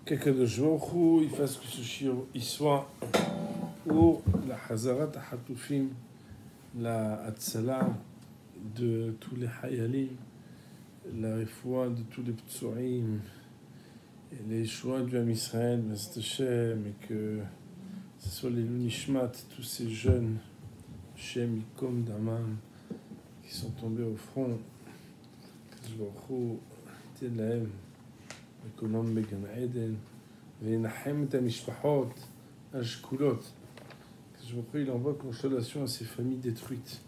qu'Akadosh Baruch Hu, il fasse que ce shiur il soit pour la Hazarat HaTufim, la Hatzala de tous les Hayalim, la Refoua de tous les Ptsurim, et les choix du Ham Israël, Hashem, et que ce soit les Lunishmat, tous ces jeunes, Shem, Ikom, Daman, qui sont tombés au front, Akadosh Baruch Hu, Telahem, Ekonam Began Eden, Venahem et Amishpachot, Ashkulot. Il envoie consolation à ces familles détruites.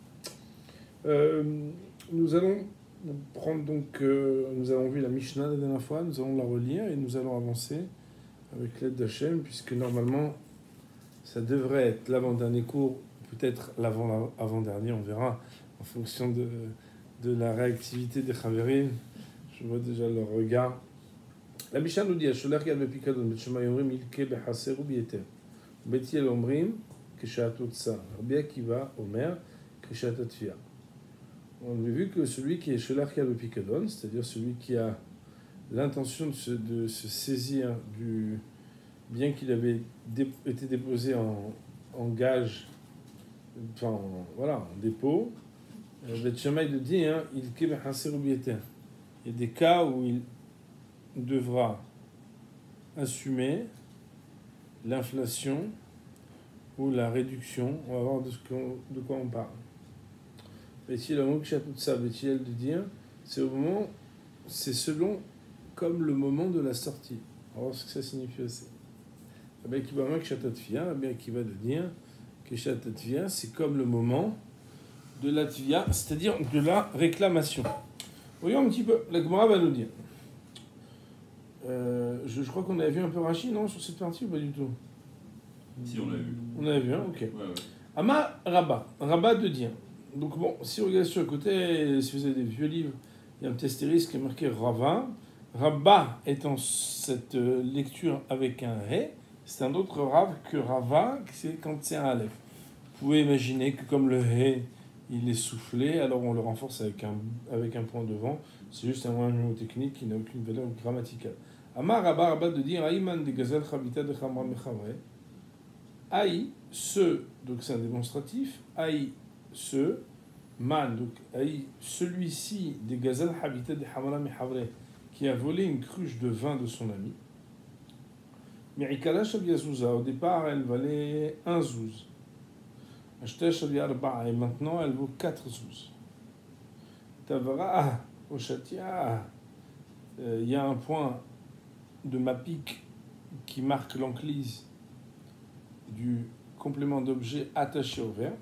Nous allons prendre donc, nous avons vu la Mishnah la dernière fois, nous allons la relire et nous allons avancer avec l'aide d'Hachem, puisque normalement, ça devrait être l'avant-dernier cours, peut-être l'avant-dernier, on verra, en fonction de la réactivité des Chaverim. Je vois déjà leur regard. La Mishnah nous dit, Asholach yad bepikadon, betshema yomrim ilke bechaser ubieter. Betiel omrim, Keshaatotsa. Rabbi Akiva, Omer, Keshaatotfia. On a vu que celui qui est Sholach yad bepikadon, c'est-à-dire celui qui a l'intention de se saisir du bien qu'il avait été déposé en gage, enfin, voilà, en dépôt, Betshema il dit, ilke bechaser ubieter. Il y a des cas où il devra assumer l'inflation ou la réduction. On va voir de quoi on parle. Bétiel de dire, c'est selon comme le moment de la sortie. On va voir ce que ça signifie aussi. Qui va de dire que Shatatfia, c'est comme le moment de la tvia, c'est-à-dire de la réclamation. Voyons un petit peu, la Gemara va nous dire. Je crois qu'on avait vu un peu Rashi, non, sur cette partie ou pas du tout? Si, on l'a vu. On avait vu, hein, ok. Ouais. Ama Rabba de dire. Donc bon, si on regarde sur le côté, si vous avez des vieux livres, il y a un petit astérisque qui est marqué Rava. Rabba étant cette lecture avec un He, c'est un autre Rav que Rava, c'est quand c'est un Aleph. Vous pouvez imaginer que comme le He, il est soufflé, alors on le renforce avec un point devant. C'est juste un moyen mnémotechnique qui n'a aucune valeur grammaticale. Amar Rabba de dire Aïman de Gazal Chabita de Chamra Mechavre. Aïe, ce, donc c'est un démonstratif. Aïe, ce, man, donc aïe, celui-ci des Gazal Habitat de Chamra Mechavre, qui a volé une cruche de vin de son ami. Mirikala Shabiazouza, au départ elle valait 1 zouz. Acheté Shabiarba, et maintenant elle vaut 4 zouz. Tavara, au Chatia, il y a un point de ma pique qui marque l'enclise du complément d'objet attaché au verre.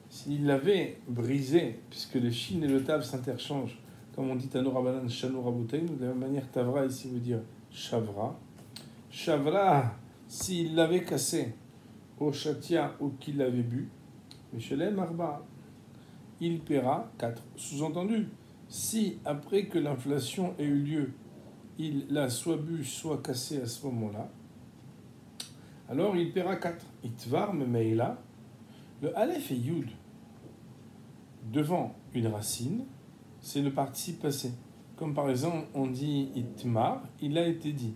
S'il l'avait brisé, puisque le shin et le tav s'interchangent, comme on dit Tano Rabanan, Shano Rabotain, de la même manière Tavra ici veut dire Shavra. Shavra, s'il l'avait cassé au Chatia ou qu'il l'avait bu, Michelem Arba, il paiera 4. Sous-entendu, si après que l'inflation ait eu lieu, il l'a soit bu, soit cassé à ce moment-là, alors il paiera 4. Itvar memeila, le Aleph et Yud, devant une racine, c'est le participe passé. Comme par exemple, on dit Itmar, il a été dit.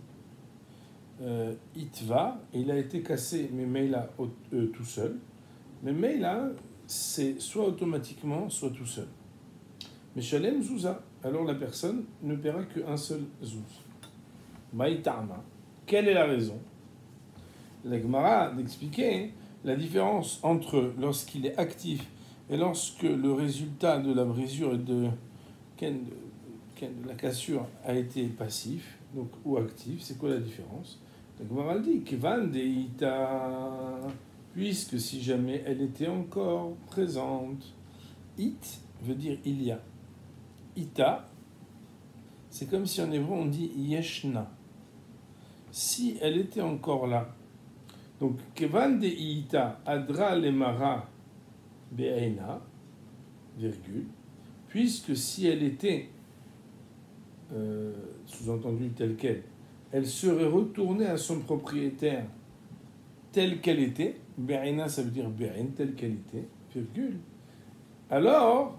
Itvar, il a été cassé, memeila tout seul. Memeila, c'est soit automatiquement, soit tout seul. Mais Shalem Zouza, alors la personne ne paiera qu'un seul zouz. Maïtarma. Quelle est la raison? La Gemara d'expliquer la différence entre lorsqu'il est actif et lorsque le résultat de la brisure et de la cassure a été passif, donc ou actif. C'est quoi la différence? La Gemara dit Kevan deita, puisque si jamais elle était encore présente, it veut dire il y a. Ita, c'est comme si en hébreu on dit yeshna. Si elle était encore là, donc kevan de ita adra lemara be'eina, virgule, puisque si elle était sous-entendu telle qu'elle, elle serait retournée à son propriétaire telle qu'elle était. Be'eina, ça veut dire be'en, telle qu'elle était, virgule. Alors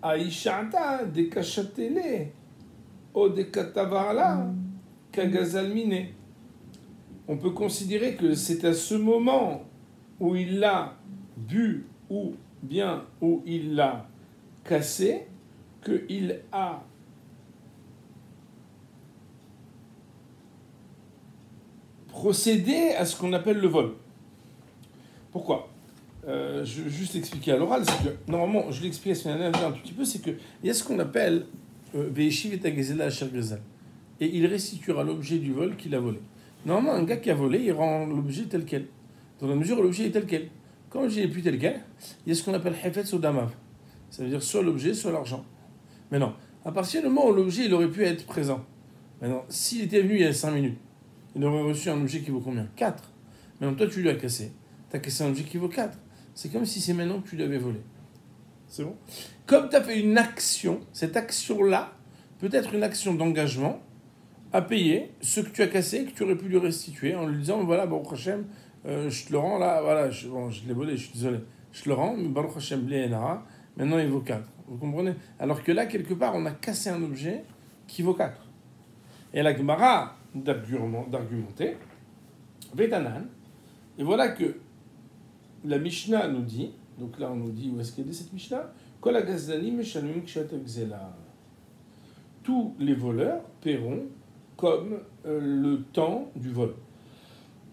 Aïshata de Kachatele, o de Katavarla, Kagazalmine. on peut considérer que c'est à ce moment où il l'a bu ou bien où il l'a cassé qu'il a procédé à ce qu'on appelle le vol. Pourquoi ? Je vais juste expliquer à l'oral, c'est que normalement, je l'explique un tout petit peu, c'est qu'il y a ce qu'on appelle Ve'eshiv et Agezela Asher Gezal. Et il restituera l'objet du vol qu'il a volé. Normalement, un gars qui a volé, il rend l'objet tel quel. Dans la mesure où l'objet est tel quel. Quand l'objet n'est plus tel quel, il y a ce qu'on appelle Hefetz ou Damav. Ça veut dire soit l'objet, soit l'argent. Mais non, à partir du moment où l'objet il aurait pu être présent, maintenant, s'il était venu il y a 5 minutes, il aurait reçu un objet qui vaut combien ? 4. Maintenant, toi, tu lui as cassé. Tu as cassé un objet qui vaut 4. C'est comme si c'est maintenant que tu l'avais volé. C'est bon ? Comme tu as fait une action, cette action-là peut être une action d'engagement à payer ce que tu as cassé, que tu aurais pu lui restituer en lui disant voilà, Baruch Hashem, je te le rends là, voilà, je l'ai volé, je suis désolé. Je te le rends, mais Baruch Hashem, Bléenara, maintenant il vaut 4. Vous comprenez ? Alors que là, quelque part, on a cassé un objet qui vaut 4. Et la Gemara d'argumenter, Vétanan, et voilà que la Mishnah nous dit, donc là on nous dit où est-ce qu'il y a cette Mishnah ? Kol hagazdani meshalmim kshat gzela. Tous les voleurs paieront comme le temps du vol.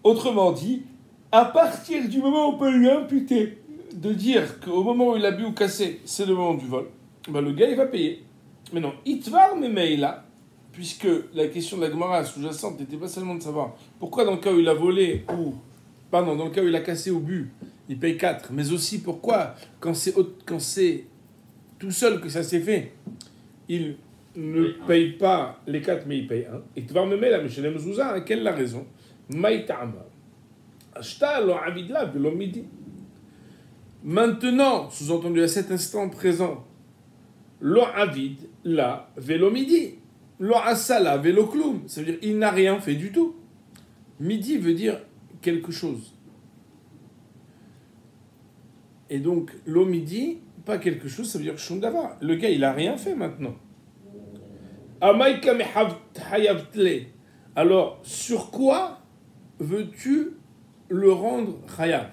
Autrement dit, à partir du moment où on peut lui imputer de dire qu'au moment où il a bu ou cassé, c'est le moment du vol, ben le gars il va payer. Mais non, itvar memeila, puisque la question de la Gemara sous-jacente n'était pas seulement de savoir pourquoi dans le cas où il a volé ou pardon, dans le cas où il a cassé ou bu, il paye 4, mais aussi pourquoi quand c'est tout seul que ça s'est fait, il ne paye pas les 4 mais il paye 1. Et tu vas me mettre là, mais chez les Mezouza, quelle est la raison ? Maintenant, sous-entendu à cet instant présent, lo avid la velo midi, lo asala velo kloum, ça veut dire il n'a rien fait du tout. Midi veut dire quelque chose. Et donc, lo midi, pas quelque chose, ça veut dire shum davar. Le gars, il a rien fait maintenant. Alors, sur quoi veux-tu le rendre chayav ?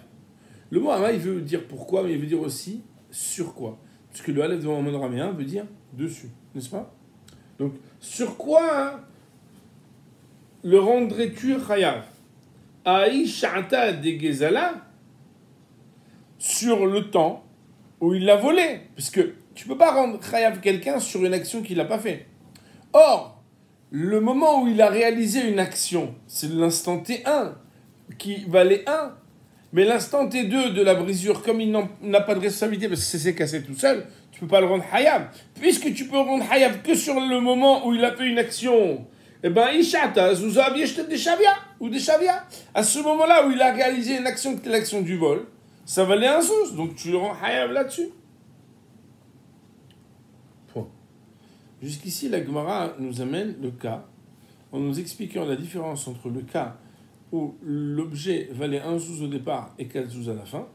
Le mot amay veut dire pourquoi, mais il veut dire aussi sur quoi. Parce que le aleph devant un mot araméen veut dire dessus, n'est-ce pas ? Donc, sur quoi le rendrais-tu chayav ? Aï sha'ata de gezala, sur le temps où il l'a volé. Parce que tu ne peux pas rendre chayav quelqu'un sur une action qu'il n'a pas fait. Or, le moment où il a réalisé une action, c'est l'instant T1 qui valait 1. Mais l'instant T2 de la brisure, comme il n'a pas de responsabilité parce que c'est s'est cassé tout seul, tu ne peux pas le rendre hayav. Puisque tu peux rendre hayav que sur le moment où il a fait une action, eh bien, Ishata, Zouza, Bieshtet des Shavia, ou des Shavia. À ce moment-là où il a réalisé une action qui était l'action du vol, ça valait un sous, donc tu le rends hayav là-dessus. Point. Jusqu'ici, la Gemara nous amène le cas, en nous expliquant la différence entre le cas où l'objet valait un zouz au départ et 4 zouz à la fin,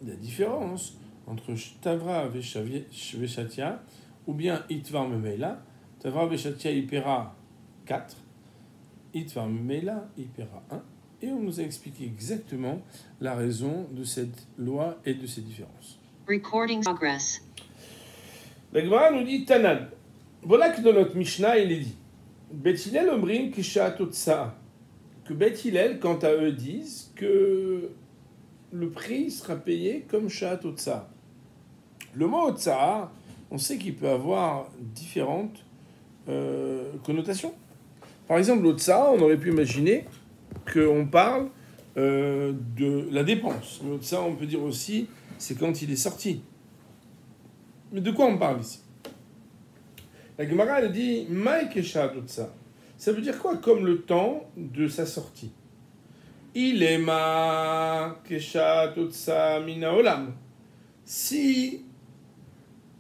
la différence entre Tavra Veshatia ou bien Itvar Memeila. Tavra Veshatia il paiera 4, Itvar Memeila il paiera 1. Et on nous a expliqué exactement la raison de cette loi et de ces différences. Recording progress. La Gemara nous dit Tanan. Voilà que dans notre Mishnah il est dit Bet Hillel omrim kisha totsa. Que Beth Hillel, quant à eux, disent que le prix sera payé comme Sha'at Otsa. Le mot Otsa, on sait qu'il peut avoir différentes connotations. Par exemple, Otsa, on aurait pu imaginer qu'on parle de la dépense. Mais Otsa, on peut dire aussi, c'est quand il est sorti. Mais de quoi on parle ici ? La Gemara, elle dit Maïk Sha'at Otsa. Ça veut dire quoi comme le temps de sa sortie ? Il est ma kesha totsa mina olam. Si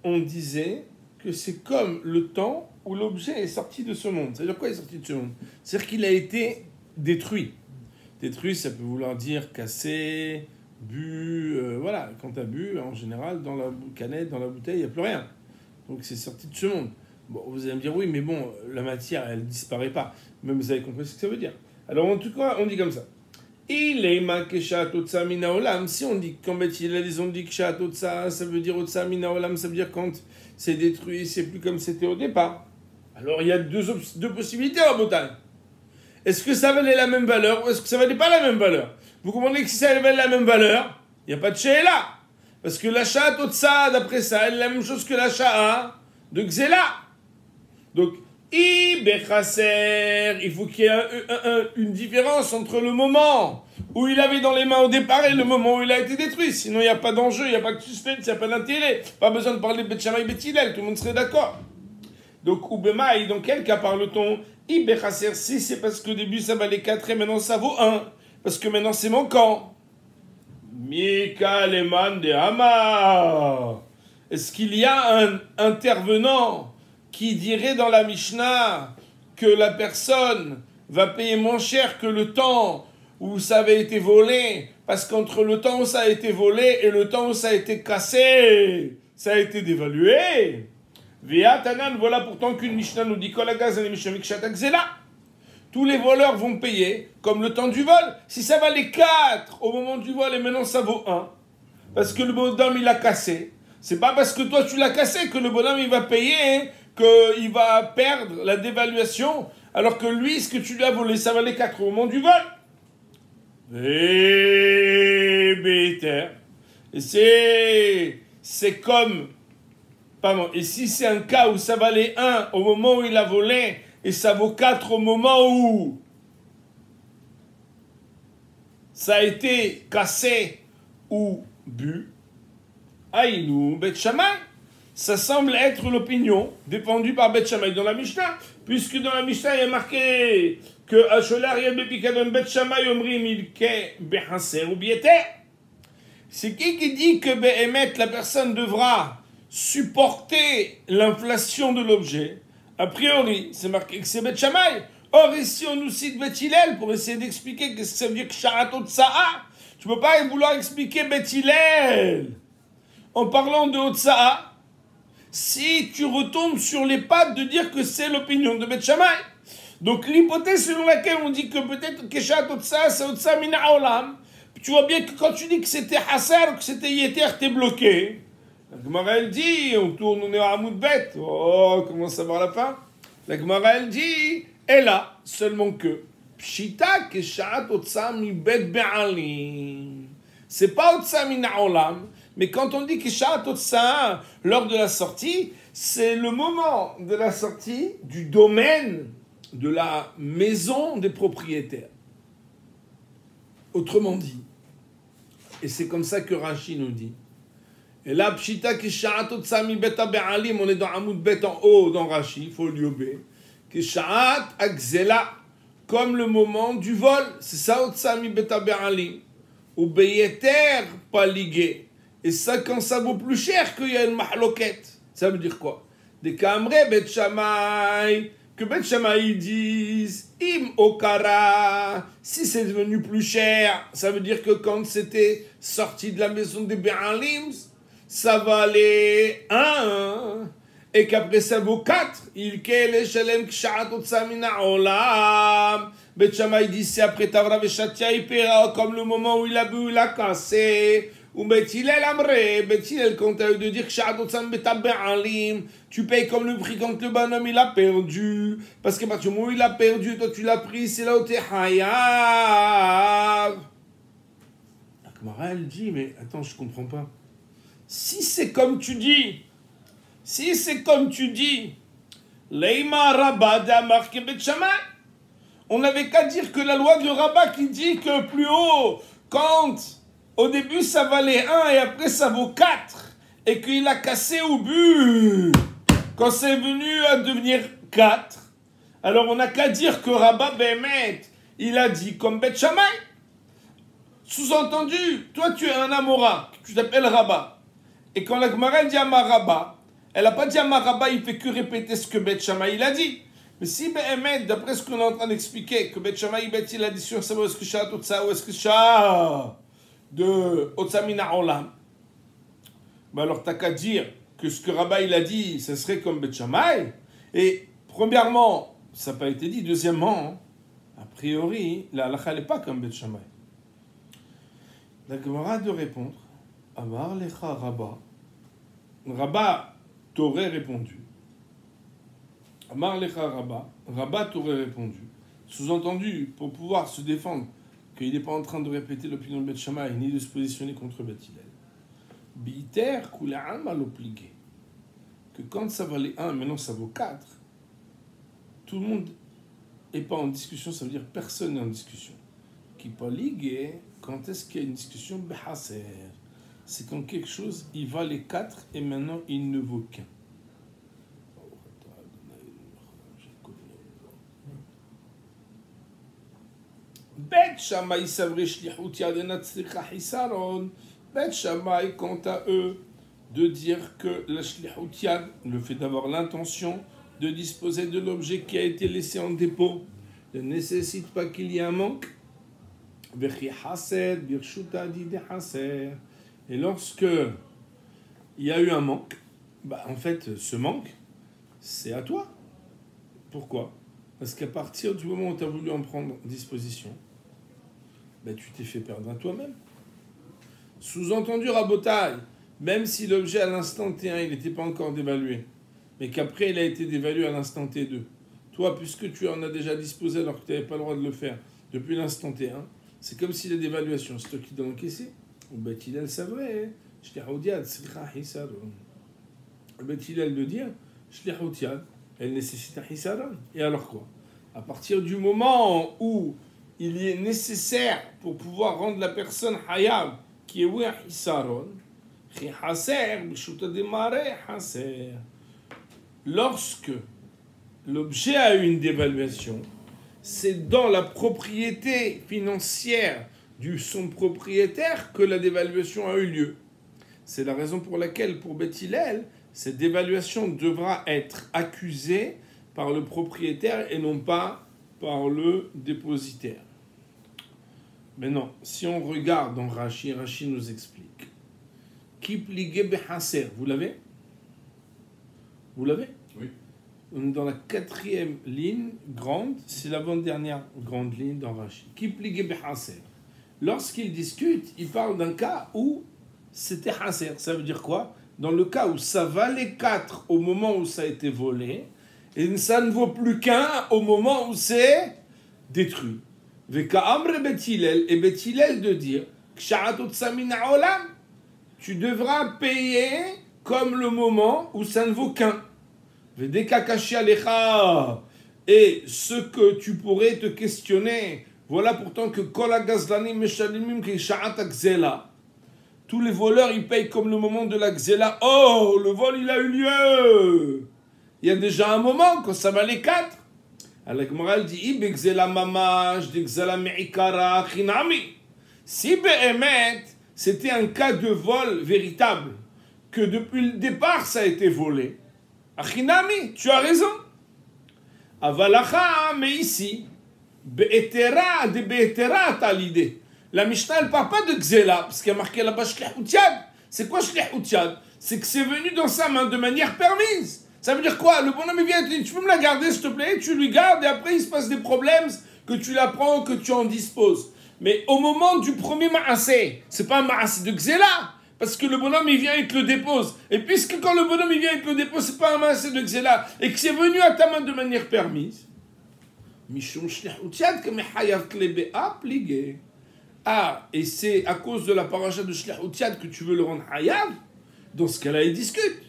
on disait que c'est comme le temps où l'objet est sorti de ce monde. Ça veut dire quoi il est sorti de ce monde ? C'est-à-dire qu'il a été détruit. Détruit, ça peut vouloir dire cassé, bu, voilà. Quand tu as bu, en général, dans la canette, dans la bouteille, il n'y a plus rien. Donc c'est sorti de ce monde. Bon, vous allez me dire, oui, mais bon, la matière, elle ne disparaît pas. Mais vous avez compris ce que ça veut dire. Alors en tout cas, on dit comme ça. Il est makesha totsa mina olam. Si on dit qu'en fait ils ont dit ksha totsa, ça veut dire otsa mina olam, ça veut dire quand c'est détruit, c'est plus comme c'était au départ. Alors il y a deux possibilités en montagne. Est-ce que ça valait la même valeur ou est-ce que ça valait pas la même valeur? Vous comprenez que si ça valait la même valeur, il n'y a pas de she'ela. Parce que la sha'a totsa, d'après ça, elle est la même chose que la sha'a de Xela. Donc, il faut qu'il y ait une différence entre le moment où il avait dans les mains au départ et le moment où il a été détruit. Sinon, il n'y a pas d'enjeu, il n'y a pas de suspense, il n'y a pas d'intérêt. Pas besoin de parler de Bet Shammai et Bet Hillel, tout le monde serait d'accord. Donc, Ubemaï, dans quel cas parle-t-on? Ibechasser, si c'est parce qu'au début ça valait 4 et maintenant ça vaut 1. Parce que maintenant c'est manquant. Mika Leman de Hama. Est-ce qu'il y a un intervenant qui dirait dans la Mishnah que la personne va payer moins cher que le temps où ça avait été volé? Parce qu'entre le temps où ça a été volé et le temps où ça a été cassé, ça a été dévalué. Tanan, voilà pourtant qu'une Mishnah nous dit tous les voleurs vont payer comme le temps du vol. Si ça valait 4 au moment du vol et maintenant ça vaut 1, parce que le bonhomme il a cassé, c'est pas parce que toi tu l'as cassé que le bonhomme il va payer, qu'il va perdre la dévaluation, alors que lui, ce que tu lui as volé, ça valait 4 au moment du vol. Et c'est comme... Pardon, et si c'est un cas où ça valait 1 au moment où il a volé, et ça vaut 4 au moment où ça a été cassé ou bu, Aïnou, Bet Shammai, ça semble être l'opinion défendue par Bet Shammai dans la Mishnah, puisque dans la Mishnah il y a marqué que Asholar Yel Bepikadon Bet Shammai Omrim Ilke Behaser ou Biete. C'est qui dit que Behemet, la personne devra supporter l'inflation de l'objet? A priori, c'est marqué que c'est Bet Shammai. Or, ici, on nous cite Bet Hillel pour essayer d'expliquer qu'est-ce que ça veut dire que Sharatot Sa'a. Tu ne peux pas vouloir expliquer Bet Hillel en parlant de Otsa'a si tu retombes sur les pattes de dire que c'est l'opinion de Bet Shammai. Donc, l'hypothèse selon laquelle on dit que peut-être que Sharatot Sa'a, c'est Otsa'a Mina Olam, tu vois bien que quand tu dis que c'était Hasser ou que c'était Yeter, t'es bloqué. La Gemara elle dit, on tourne, on est à Hamoud Bet. Oh, comment ça va à la fin? La Gemara elle dit, et là, seulement que Pshita keshat otsa mi bet be'alim. C'est pas otsa min ha'olam, mais quand on dit keshat otsa lors de la sortie, c'est le moment de la sortie du domaine de la maison des propriétaires. Autrement dit, et c'est comme ça que Rashi nous dit. Et là, Pshita Kishaat Otsami Beta Be'alim, on est dans Hamoud Bet en haut, dans Rashi, folio B. Kishaat Akzela, comme le moment du vol, c'est ça Otsami Beta Be'alim. Ou Beyeter Paligé. Et ça, quand ça vaut plus cher qu'il y a une mahloket. Ça veut dire quoi? Des Kamre Bet Shammai, que Bet Shammai disent Im Okara, si c'est devenu plus cher, ça veut dire que quand c'était sorti de la maison des Be'alim, ça valait 1, et qu'après ça vaut 4. Il kele shalem kshat otsa mina olam. Bet Shammai dit c'est après Tavra Veshatia il paiera comme le moment où il a bu, il a cassé. Ou Bet Hillel amre, Bet Hillel quand t'as eu de dire kshat otsa beta be'alim, tu payes comme le prix quand le bonhomme il a perdu. Parce que partir du moment où il a perdu, toi tu l'as pris, c'est là où t'es hayav. La Gemara elle dit, mais attends, je comprends pas. Si c'est comme tu dis, Leima Rabba d'Amar Bet Shammai, on n'avait qu'à dire que la loi de Rabba qui dit que plus haut, quand au début ça valait 1 et après ça vaut 4, et qu'il a cassé au but, quand c'est venu à devenir 4, alors on n'a qu'à dire que Rabba Behemet, il a dit comme Bet Shammai. Sous-entendu, toi tu es un Amora, tu t'appelles Rabba. Et quand la Gemara dit Amaraba, elle n'a pas dit Amaraba, il fait que répéter ce que Bet Shammai il a dit. Mais si Behemet, d'après ce qu'on est en train d'expliquer, que Bet Shammai il a dit sur ça, est-ce que Shah Otsa ou est-ce que Shah de Otsa Mina Olam, ben alors t'as qu'à dire que ce que Rabba il a dit, ce serait comme Bet Shammai. Et premièrement, ça n'a pas été dit. Deuxièmement, A priori, la halakha n'est pas comme Bet Shammai. La Gemara de répondre, Amar lecha Rabba. Rabba t'aurait répondu. Amar lecha Rabba. Rabba t'aurait répondu. Sous-entendu, pour pouvoir se défendre, qu'il n'est pas en train de répéter l'opinion de Bet Shammai, ni de se positionner contre Bet Hillel. Biter kula mal obligé. Que quand ça valait 1, maintenant ça vaut 4, tout le monde n'est pas en discussion, ça veut dire personne n'est en discussion. Qui pas ligué, quand est-ce qu'il y a une discussion? C'est quand quelque chose, il valait 4 et maintenant il ne vaut qu'un. Bet Shammai savre shlichut yad tzricha hisaron. Bet Shammai, quant à eux, de dire que la shlichut yad, le fait d'avoir l'intention de disposer de l'objet qui a été laissé en dépôt, ne nécessite pas qu'il y ait un manque. Et lorsque il y a eu un manque, en fait, ce manque, c'est à toi. Pourquoi? Parce qu'à partir du moment où tu as voulu en prendre disposition, tu t'es fait perdre à toi-même. Sous-entendu, Rabotai, même si l'objet à l'instant T1, il n'était pas encore dévalué, mais qu'après il a été dévalué à l'instant T2, toi, puisque tu en as déjà disposé alors que tu n'avais pas le droit de le faire depuis l'instant T1, c'est comme si la dévaluation, c'est toi qui dois encaisser. Ou Bet Hillel, c'est vrai. Bet Hillel de dire, elle nécessite un hisaron. Et alors quoi? À partir du moment où il est nécessaire pour pouvoir rendre la personne hayab, qui est oui un hisaron, lorsque l'objet a eu une dévaluation, c'est dans la propriété financière du son propriétaire que la dévaluation a eu lieu. C'est la raison pour laquelle, pour Bet Hillel, cette dévaluation devra être accusée par le propriétaire et non pas par le dépositaire. Maintenant, si on regarde dans Rashi, Rashi nous explique. Kip ligé behaser, vous l'avez? Vous l'avez? Oui. On est dans la 4e ligne grande, c'est l'avant-dernière grande ligne dans Rashi. Kip ligé behaser. Lorsqu'il discute, il parle d'un cas où c'était haser. Ça veut dire quoi? Dans le cas où ça valait 4 au moment où ça a été volé, et ça ne vaut plus qu'un au moment où c'est détruit. Veka'amre Bet Hillel, et Bet Hillel de dire, tu devras payer comme le moment où ça ne vaut qu'un. Et ce que tu pourrais te questionner, voilà pourtant que tous les voleurs, ils payent comme le moment de la Xéla. Oh, le vol, il a eu lieu. Il y a déjà un moment, quand ça valait 4. Alors, Gemara dit, si Behemet, c'était un cas de vol véritable, que depuis le départ, ça a été volé. Achinami, tu as raison. Avalacha, mais ici, Be'etera, de Be'etera, t'as l'idée. La Mishnah, elle ne parle pas de Xéla, parce qu'il y a marqué là-bas Shlichut Yad. C'est quoi Shlichut Yad? C'est que c'est venu dans sa main de manière permise. Ça veut dire quoi? Le bonhomme il vient et te dit, tu peux me la garder s'il te plaît? Tu lui gardes et après il se passe des problèmes, que tu la prends, que tu en disposes. Mais au moment du premier ma'aseh, c'est pas un ma'aseh de Xéla, parce que le bonhomme il vient et te le dépose. Et puisque quand le bonhomme il vient et te le dépose, c'est pas un ma'aseh de Xéla, et que c'est venu à ta main de manière permise, Mishum Shlichut Yad que mehayav klebea pligé. Ah, et c'est à cause de la paracha de Shlichut Yad que tu veux le rendre hayav? Dans ce cas-là, il discute.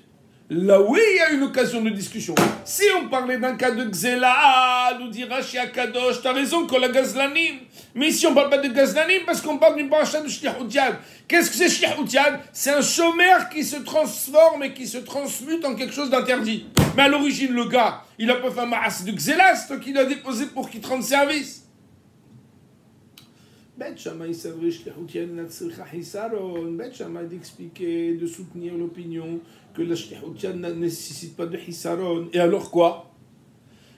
Là, oui, il y a une occasion de discussion. Si on parlait d'un cas de Xéla, nous dit Rashi Akadosh, t'as raison, qu'on la Gazlanim. Mais ici, on ne parle pas de Gazlanim parce qu'on parle d'une paracha de Shlichut Yad. Qu'est-ce que c'est Shlichut Yad? C'est un chômeur qui se transforme et qui se transmute en quelque chose d'interdit. Mais à l'origine, le gars, il n'a pas fait un ma'as de Xéla, c'est toi qui l'as déposé pour qu'il te rende service. Bet Shammai savre shlichut yad natzricha hisaron. Bet Shammai d'expliquer, de soutenir l'opinion que la shlichut yad ne nécessite pas de hisaron. Et alors quoi?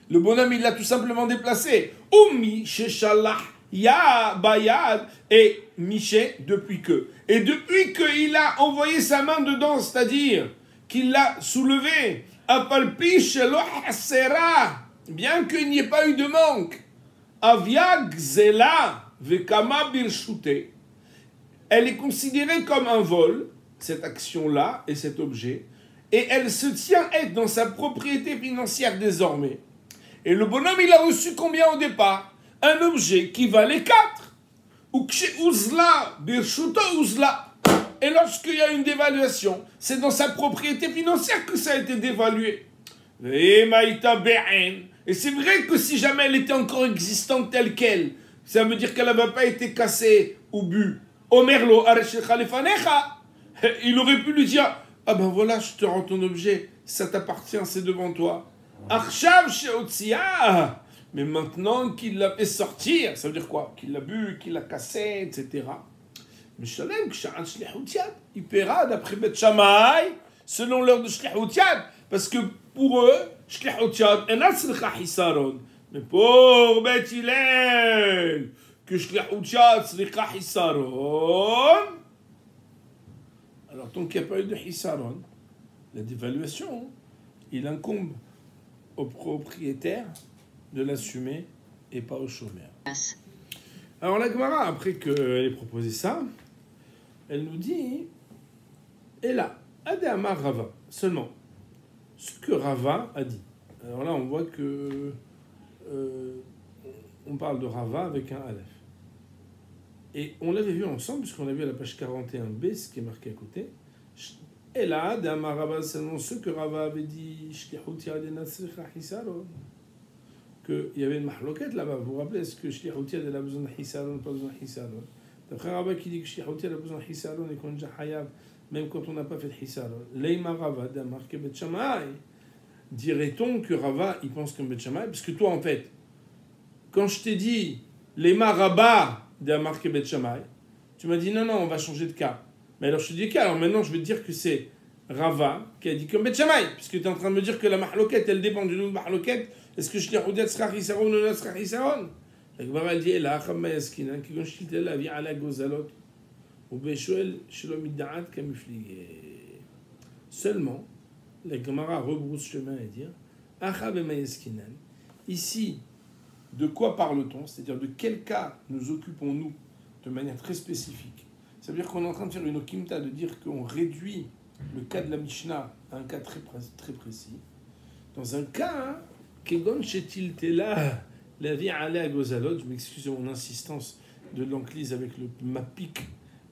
Le bonhomme, il l'a tout simplement déplacé. Oumi sheshalach ya bayad et miché depuis que. Et depuis qu'il a envoyé sa main dedans, c'est-à-dire qu'il l'a soulevé, apalpi shelo hasera, bien qu'il n'y ait pas eu de manque. Avia gzela vekama birshute. Elle est considérée comme un vol, cette action-là et cet objet, et elle se tient être dans sa propriété financière désormais. Et le bonhomme, il a reçu combien au départ? Un objet qui valait 4. Ou uzla, birshuto uzla. Et lorsqu'il y a une dévaluation, c'est dans sa propriété financière que ça a été dévalué. Et c'est vrai que si jamais elle était encore existante telle qu'elle, ça veut dire qu'elle n'avait pas été cassée ou bu. Omerlo, il aurait pu lui dire, ah ben voilà, je te rends ton objet, ça t'appartient, c'est devant toi. Arshav sheotsia. Mais maintenant qu'il l'a fait sortir, ça veut dire quoi? Qu'il l'a bu, qu'il l'a cassé, etc. Il paiera d'après Beth Shammai, selon l'heure de Shlichut Yad, parce que pour eux, Shlichut Yad, mais pour Beth Hillel, que Shlichut Yad, Slicha Hisaron, alors tant qu'il n'y a pas eu de Hisaron, la dévaluation, il incombe au propriétaire de l'assumer et pas au chômeur. Alors la Gemara, après qu'elle ait proposé ça, elle nous dit, et là, Adéama Rava, seulement, ce que Rava a dit. Alors là, on voit que on parle de Rava avec un Aleph. Et on l'avait vu ensemble, puisqu'on a vu à la page 41b, ce qui est marqué à côté. Et là, Adéama Rava, seulement ce que Rava avait dit, qu'il y avait une mahloket là-bas. Vous vous rappelez, est-ce que Shlichut Yad a besoin de Hisaron ou pas besoin de Hisaron? D'après Rava qui dit que Shlichut Yad a besoin de Hisaron et qu'on est déjà Hayav, même quand on n'a pas fait de Hisaron. Leima Rava d'Amarke Bet Shammai. Dirait-on que Rava, il pense comme Bet Shammai? Parce que toi, en fait, quand je t'ai dit Leima Rava d'Amarke Bet Shammai, tu m'as dit non, on va changer de cas. Mais alors je te dis cas, alors maintenant je vais te dire que c'est Rava qui a dit comme Bet Shammai, puisque tu es en train de me dire que la mahloket, elle dépend d'une autre mahloket. Est-ce que Shlichut Yad sera Hisaron ou non sera Hisaron? La Gemara dit là, Chamma Yaskina, qui gonchit la vie à la gozalot, ou Beshoel Shalom Iddaat Kamifligé. Seulement, la Gemara rebrousse chemin et dire Acha Bema Yaskinan. Ici, de quoi parle-t-on? C'est-à-dire de quel cas nous occupons-nous de manière très spécifique? Ça veut dire qu'on est en train de faire une okimta, de dire qu'on réduit le cas de la Mishnah à un cas très précis. Dans un cas, Kegon Shetil Tela, la vie à la gozalot, je m'excuse de mon insistance de l'enclise avec ma pique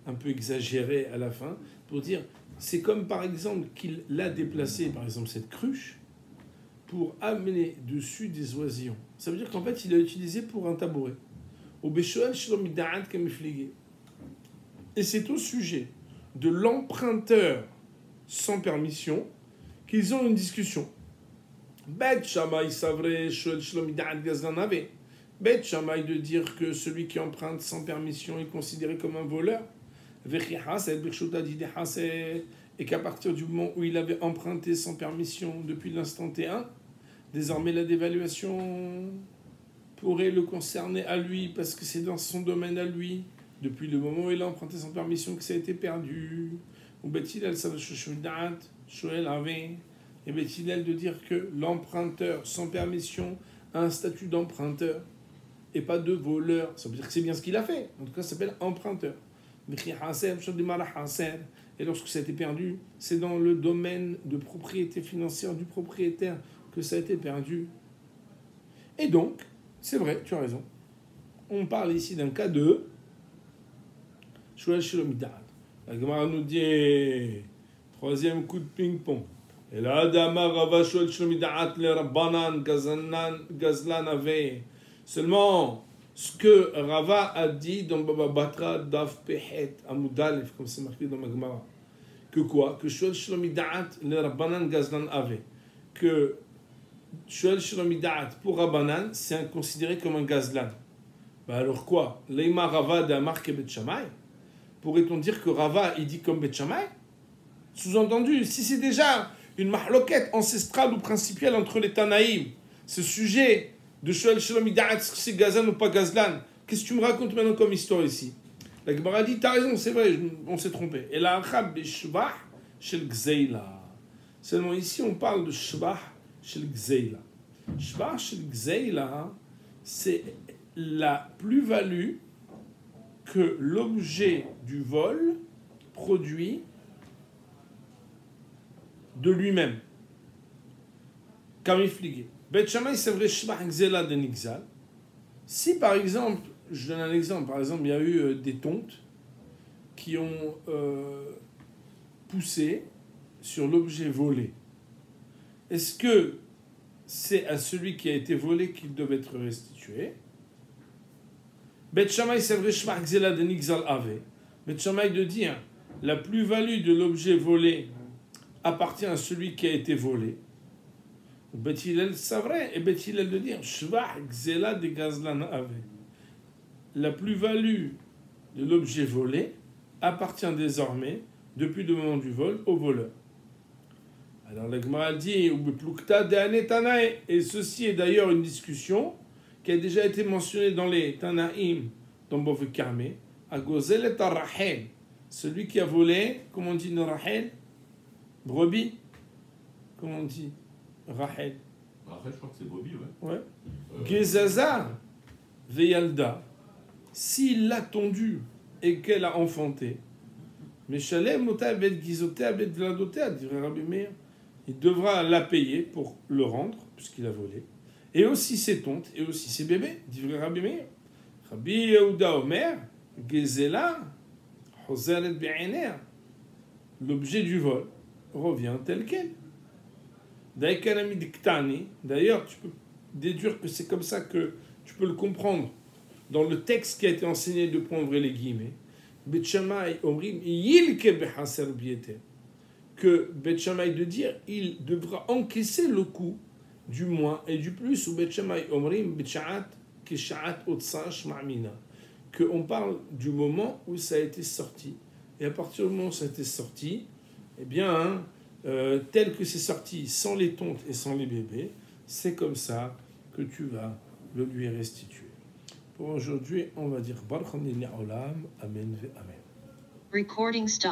un peu exagérée à la fin, pour dire, c'est comme par exemple qu'il l'a déplacé, par exemple cette cruche, pour amener dessus des oisillons. Ça veut dire qu'en fait, il l'a utilisé pour un tabouret. Au Beshoel Shalom Iddaat Kamifligé. Et c'est au sujet de l'emprunteur sans permission qu'ils ont une discussion. Bet Shammai savre Shoel Shalom Iddaat Gazlan Ave. Bet Shammai de dire que celui qui emprunte sans permission est considéré comme un voleur. Et qu'à partir du moment où il avait emprunté sans permission depuis l'instant T1, désormais la dévaluation pourrait le concerner à lui parce que c'est dans son domaine à lui. Depuis le moment où il a emprunté sans permission que ça a été perdu. Ou Bet-Hillel savre Shoel Ave. Et Bet-Hillel de dire que l'emprunteur sans permission a un statut d'emprunteur et pas de voleur. Ça veut dire que c'est bien ce qu'il a fait. En tout cas, ça s'appelle emprunteur. Et lorsque ça a été perdu, c'est dans le domaine de propriété financière du propriétaire que ça a été perdu. Et donc, c'est vrai, tu as raison. On parle ici d'un cas de Shoel Shalom Iddaat. La Gemara nous dit, troisième coup de ping-pong. Et là, Dama Rava Shoel Shalom Iddaat le Rabbanan Gazlan Ave. Seulement, ce que Rava a dit dans Baba Batra Daf Pehet Amudalef, comme c'est marqué dans ma Gemara, que quoi? Que Shoel Shalom Iddaat le Rabbanan Gazlan Ave. Que Shoel Shalom Iddaat pour Rabbanan, c'est considéré comme un Gazlan. Bah alors quoi? Leima Rava d'Amarke Bet Shammai? Pourrait-on dire que Rava, il dit comme Bet Shammai? Sous-entendu, si c'est déjà une mahloket ancestrale ou principielle entre les Tanaïm, ce sujet de Shoel Shalom Iddaat, c'est Gazlan ou pas Gazlan, qu'est-ce que tu me racontes maintenant comme histoire ici? La Gemara dit, t'as raison, c'est vrai, on s'est trompé. Et la Achab Shvah Shel Gzeila. Seulement ici, on parle de Shvah Shel Gzeila. Shvah Shel Gzeila, c'est la plus-value que l'objet du vol produit de lui-même. Comme expliqué. Bet Shammai, c'est vrai, Shmach Gzela de Nixal. Si par exemple, je donne un exemple, par exemple, il y a eu des tontes qui ont poussé sur l'objet volé. Est-ce que c'est à celui qui a été volé qu'il doit être restitué? Bet Shammai, c'est vrai, Shmach Gzela de Nixal Ave. Bet Shammai de dire la plus-value de l'objet volé appartient à celui qui a été volé. Bet Hillel, c'est vrai, et Bet Hillel de dire Shvach Gzela de Gazlan Ave. La plus-value de l'objet volé appartient désormais, depuis le moment du vol, au voleur. Alors la Gemara dit et ceci est d'ailleurs une discussion qui a déjà été mentionnée dans les Tanaïm, dans Bove Karmé, à Gozel et Rahel. Celui qui a volé, comment on dit Rahel? Brebis? Comment on dit Rahel? Après, je crois que c'est Bobby, ouais. Ouais. Gezaza Veyalda, s'il l'a tondue et qu'elle a enfanté, Meshalem Mota Abed Gizoté Abed Vladoté, dirait Rabbi Meir, il devra la payer pour le rendre, puisqu'il a volé, et aussi ses tontes, et aussi ses bébés, dirait Rabbi Meir. Rabbi Yehuda Omer, Gezela, Hozeret Be'ener, l'objet du vol revient tel quel. D'ailleurs, tu peux déduire que c'est comme ça que tu peux le comprendre dans le texte qui a été enseigné de prendre les guillemets. Bet Shammai omrim yilke behaser biete, que Bet Shammai de dire il devra encaisser le coût du moins et du plus, ou Bet Shammai omrim b'shaat kishaat otsa shma'mina, que on parle du moment où ça a été sorti, et à partir du moment où ça a été sorti, eh bien tel que c'est sorti sans les tontes et sans les bébés, c'est comme ça que tu vas le lui restituer. Pour aujourd'hui, on va dire Baruch Olam, Amen ve Amen. Recording stop.